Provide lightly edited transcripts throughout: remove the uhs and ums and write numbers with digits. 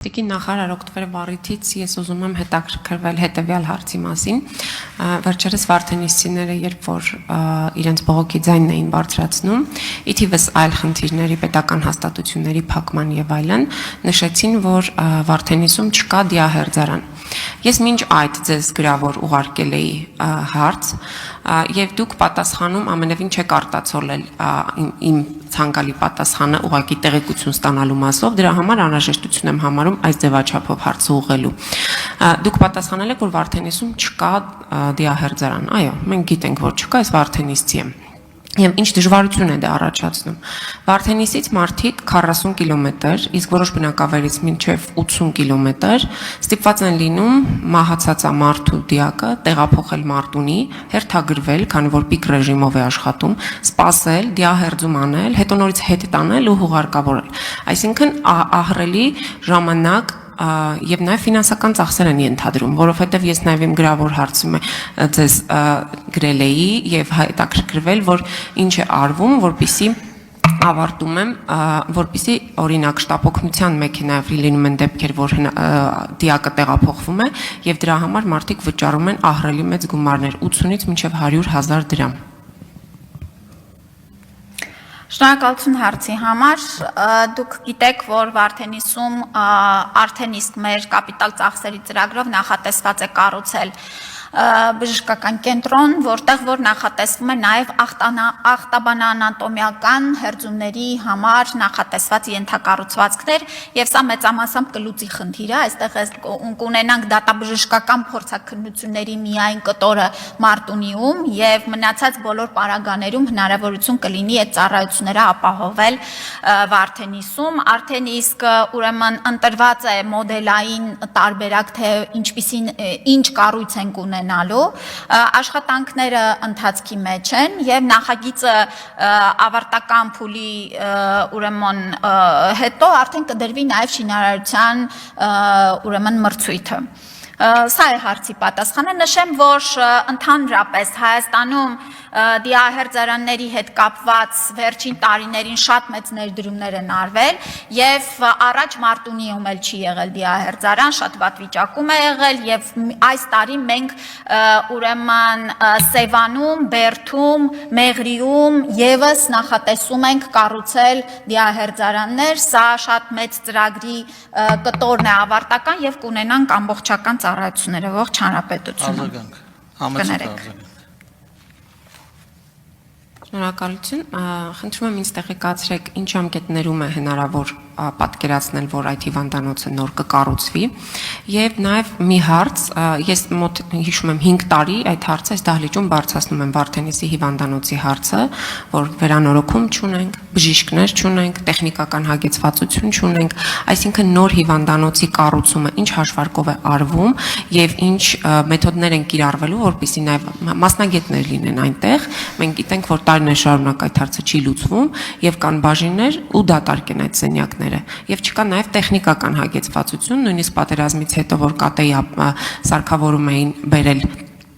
Տիկին նախարար օգտվելով առիթից ես ուզում եմ հետաքրքրվել հետևյալ հարցի մասին։ Վերջերս վարդենիսցիները, երբ որ իրենց բողոքի ձայնն էին բարձրացնում, ի թիվս այլ խնդիրների, պետական հաստատությունների փակման եւ այլն, նշեցին, որ Վարդենիսում չկա դիահերձարան։ Ես մինչ այդ ձեզ գրավոր ուղարկել էի հարց եւ դուք պատասխանում ամենևին չեք արտացոլել իմ ցանկալի պատասխանը ուղղակի տեղեկություն ստանալու մասով, դրա համար անհրաժեշտություն եմ համարում այս ձևաչափով հարցը ուղղելու։ Դուք պատասխանել եք, որ Վարդենիսում չկա դիահերձարան։ Այո, մենք գիտենք, որ չկա, ես վարդենիսցի եմ։ Եվ ինչ դժվարություն է դա առաջացնում։ Վարդենիսից մարդիկ 40 կիլոմետր, իսկ որոշ բնակավայրից մինչև 80 կիլոմետր ստիպված են լինում մահացածա մարդու դիակը տեղափոխել Մարտունի, հերթագրվել, քանի որ պիկ ռեժիմով է աշխատում, սպասել, դիահերձում անել, հետո նորից հետ տանել ու հուղարկավորել։ Այսինքն ահռելի ժամանակ եւ նաեւ ֆինանսական ծախսեր են ենթադրում, որովհետեւ ես նաեւ իմ գրավոր հարցում ձեզ գրել էի եւ հետաքրքրվել, որ ինչ է արվում, որպիսի ավարտում եմ, որպիսի օրինակ շտապօգնության մեքենայով լինում են դեպքեր, որ դիակը տեղափոխվում է եւ դրա համար մարդիկ վճարում են ահռելի մեծ գումարներ, 80-ից մինչեւ 100,000 դրամ։ Շնորհակալություն հարցի համար, դուք գիտեք, որ Վարդենիսում արդեն իսկ մեր կապիտալ ծախսերի ծրագրով նախատեսված է կառուցել բժշկական կենտրոն, որտեղ որ նախատեսվում է նաև ախտաբանանատոմիական հերձումների համար նախատեսված ենթակառուցվածքներ, եւ սա մեծամասամբ կլուծի խնդիրը, այստեղ կունենանք դատաբժշկական փորձաքննությունների միայն կտորը Մարտունիում եւ մնացած բոլոր պարագաներում հնարավորություն կլինի այդ ծառայությունները ապահովել Վարդենիսում, արդեն իսկ ուրեմն ընտրված է մոդելային տարբերակ, թե ինչ կառույց են ունենալու, աշխատանքները ընթացքի մեջ են եւ նախագիծը ավարտական փուլի ուրեմն հետո արդեն կդրվի նաեւ շինարարության ուրեմն մրցույթը։ Սա է հարցի պատասխանը, նշեմ, որ ընդհանրապես Հայաստանում դիահերձարանների հետ կապված վերջին տարիներին շատ մեծ ներդրումներ են արվել եւ առաջ Մարտունիում էլ չի եղել դիահերձարան, շատ վատ վիճակում է եղել եւ այս տարի մենք ուրեմն Սևանում, Բերդում, Մեղրիում եւս նախատեսում ենք կառուցել դիահերձարաններ, սա շատ մեծ ծրագրի կտորն է ավարտական եւ կունենանք ամբողջական ծառայությունները ողջ հանրապետությունում։ Արձագանք։ Շնորհակալություն, խնդրում եմ ինձ տեղեկացրեք ինչ ժամկետներում է հնարավոր պատկերացնել, որ այդ հիվանդանոցը նոր կկառուցվի եւ նաեւ մի հարց, ես մոտ հիշում եմ 5 տարի այդ հարցը այս դահլիճում բարձրացնում եմ Վարդենիսի հիվանդանոցի հարցը, որ վերանորոգում չունենք, բժիշկներ չունենք, տեխնիկական հագեցվածություն չունենք, այսինքն նոր հիվանդանոցի կառուցումը ինչ հաշվարկով է արվում եւ ինչ մեթոդներ են կիրառվելու, որպեսզի նաեւ մասնագետներ լինեն այնտեղ, մենք գիտենք, որ տարիներ շարունակ այդ հարցը չի լուծվում եւ կան բաժիններ ու դատարկ են այդ սենյակները եւ չկա նաեւ տեխնիկական հագեցվածություն, նույնիսկ պատերազմից հետո որ ԿՏ-ի սարքավորում էին բերել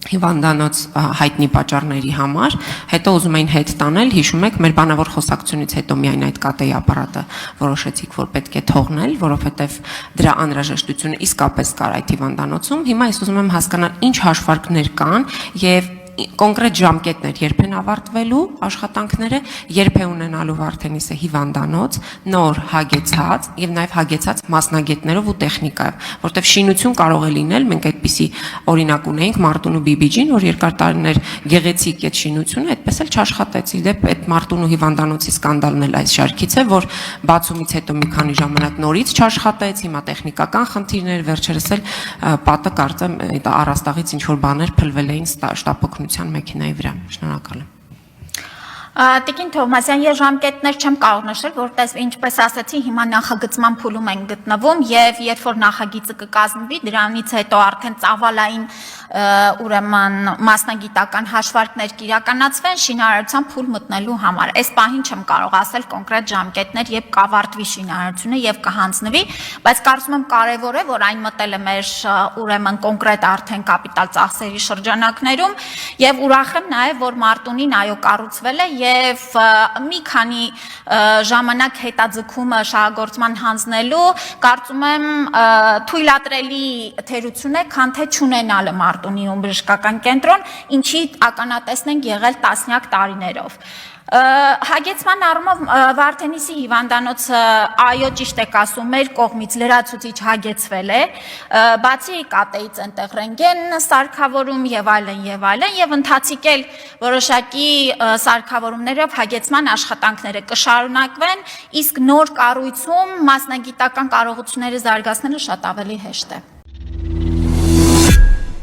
հիվանդանոց հայտնի պատճառների համար, հետո ուզում էին հետ տանել, հիշում եք, մեր բանավոր խոսակցությունից հետո միայն այդ ԿՏ-ի ապարատը որոշեցիք, որ պետք է թողնել, որովհետեւ դրա անհրաժեշտությունը իսկապես կար այդ հիվանդանոցում։ Հիմա ես ուզում եմ հասկանալ ինչ հաշվարկներ կան եւ կոնկրետ ժամկետներ երբ են ավարտվելու աշխատանքները, երբ է ունենալու Վարդենիսը հիվանդանոց, նոր հագեցած եւ նաեւ հագեցած մասնագետներով ու տեխնիկայով, որտեւ շինություն կարող է լինել, մենք այդպիսի օրինակ ունեինք Մարտունու BBG-ին, որ երկար տարիներ գեղեցիկ այդ շինությունը այդպես էլ չաշխատեց, իդեպ այդ Մարտունու հիվանդանոցի սկանդալն էլ այս շարքից է, որ բացումից հետո մի քանի ժամանակ նորից չաշխատեց, հիմա տեխնիկական խնդիրներ, վերջերս էլ պատը կարծեմ այդ առաստաղից ինչ որ բաներ փլվել էին շտապօգնության մեքենայի վրա։ Շնորհակալ եմ։ Տիկին Թովմասյան, ես ժամկետներ չեմ կարող նշել, որտեղ ինչպես ասացի, հիմա նախագծման փուլում են գտնվում եւ երբ որ նախագիծը կկազմվի, դրանից հետո արդեն ծավալային ուրեմն մասնագիտական հաշվարկներ կիրականացվեն շինարարության փուլ մտնելու համար։ Այս պահին չեմ կարող ասել կոնկրետ ժամկետներ, երբ կավարտվի շինարարությունը եւ կհանձնվի, բայց կարծում եմ կարեւոր է, որ այն մտել է մեր ուրեմն կոնկրետ արդեն կապիտալ ծախսերի շրջանակներում եւ ուրախ եմ նաեւ, որ Մարտունին այո կառուցվել է եւ մի քանի ժամանակ հետաձգումը շահագործման հանձնելու կարծում եմ թույլատրելի թերություն է, քան թե չունենալը Մարտունիում բժշկական կենտրոն, ինչի ականատեսն ենք եղել տասնյակ տարիներով։ Հագեցման առումով Վարդենիսի հիվանդանոցը այո ճիշտ եք ասում մեր կողմից լրացուցիչ հագեցվել է, բացի կատեից այնտեղ ռենտգեն սարքավորում եւ այլն եւ ընթացիկ էլ որոշակի սարքավորումներով հագեցման աշխատանքները կշարունակվեն, իսկ նոր կառույցում մասնագիտական կարողությունները զարգացնելը շատ ավելի հեշտ է։